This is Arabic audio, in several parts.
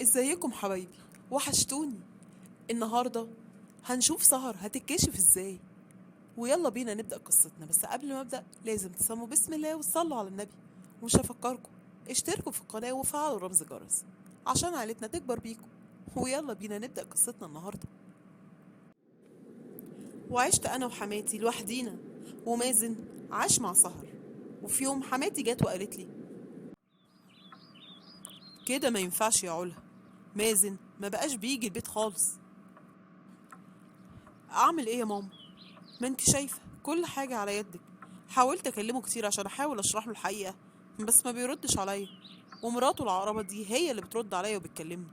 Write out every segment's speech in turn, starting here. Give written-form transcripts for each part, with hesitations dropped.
ازيكم حبايبي؟ وحشتوني. النهارده هنشوف سهر هتتكشف ازاي. ويلا بينا نبدأ قصتنا، بس قبل ما ابدأ لازم تسموا بسم الله وتصلوا على النبي. ومش هفكركم، اشتركوا في القناة وفعلوا رمز الجرس عشان عيلتنا تكبر بيكم. ويلا بينا نبدأ قصتنا النهارده. وعشت انا وحماتي لوحدينا، ومازن عاش مع سهر. وفي يوم حماتي جت وقالت لي: كده ما ينفعش يا علا، مازن ما بقاش بيجي البيت خالص. اعمل ايه يا ماما؟ ما انت شايفة كل حاجة على يدك. حاولت اكلمه كتير عشان احاول اشرح له الحقيقة، بس ما بيردش عليا. ومراته العقربة دي هي اللي بترد عليا وبتكلمني.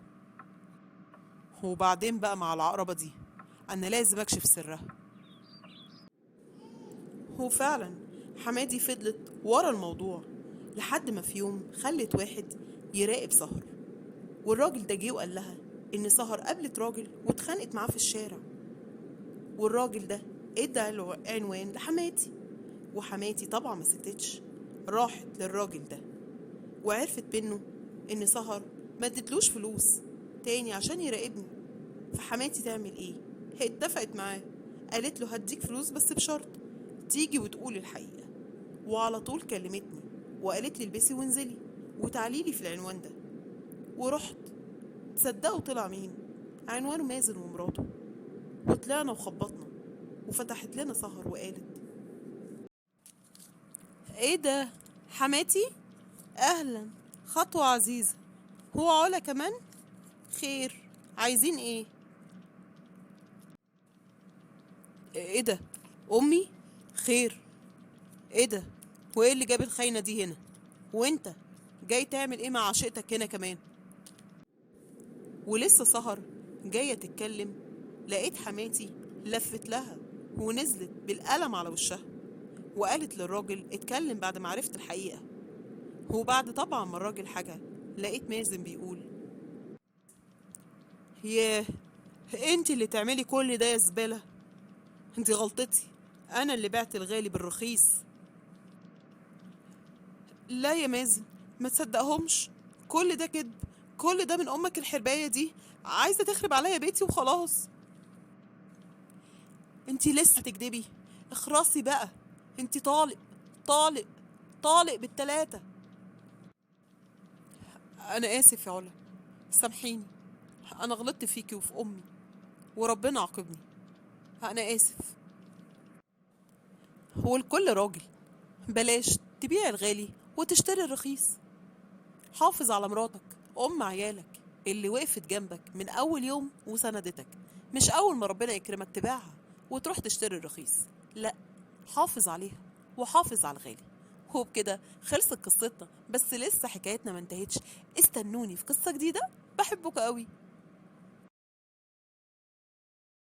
وبعدين بقى مع العقربة دي انا لازم اكشف سرها. وفعلا حمادي فضلت ورا الموضوع لحد ما في يوم خلت واحد يراقب سهر. والراجل ده جه وقال لها ان سهر قابلت راجل واتخانقت معاه في الشارع. والراجل ده ادى عنوان لحماتي. وحماتي طبعا ما سكتتش، راحت للراجل ده وعرفت منه ان سهر ما ادتلوش فلوس تاني عشان يراقبني. فحماتي تعمل ايه؟ هي اتفقت معاه، قالت له هديك فلوس بس بشرط تيجي وتقولي الحقيقة. وعلى طول كلمتني وقالت لي البسي وانزلي وتعالي لي في العنوان ده. ورحت. تصدقوا طلع مين؟ عنوانه مازن ومراته. وطلعنا وخبطنا، وفتحت لنا سهر وقالت: ايه ده؟ حماتي؟ اهلا، خطوة عزيزة. هو علا كمان؟ خير، عايزين ايه؟ ايه ده؟ امي؟ خير. ايه ده؟ وايه اللي جاب الخاينة دي هنا؟ وانت جاي تعمل ايه مع عشيقتك هنا كمان؟ ولسه سهر جاية تتكلم، لقيت حماتي لفت لها ونزلت بالقلم على وشها، وقالت للراجل اتكلم بعد ما عرفت الحقيقة. وبعد طبعا ما الراجل حكى، لقيت مازن بيقول: ياه، انت اللي تعملي كل ده يا زبالة؟ انت غلطتي، انا اللي بعت الغالي بالرخيص. لا يا مازن، ما تصدقهمش، كل ده كذب، كل ده من امك الحرباية دي، عايزة تخرب عليا بيتي وخلاص. انت لسه تكدبي؟ اخرسي بقى، انت طالق، طالق، طالق بالتلاتة. انا اسف يا علا، سامحيني، انا غلطت فيكي وفي امي، وربنا عاقبني. انا اسف. هو الكل راجل، بلاش تبيع الغالي وتشتري الرخيص. حافظ على مراتك، ام عيالك، اللي وقفت جنبك من اول يوم وسندتك. مش اول ما ربنا يكرمك تبيعها وتروح تشتري الرخيص. لا، حافظ عليها وحافظ على الغالي. وبكده خلصت قصتنا، بس لسه حكايتنا ما انتهتش. استنوني في قصة جديدة. بحبك قوي.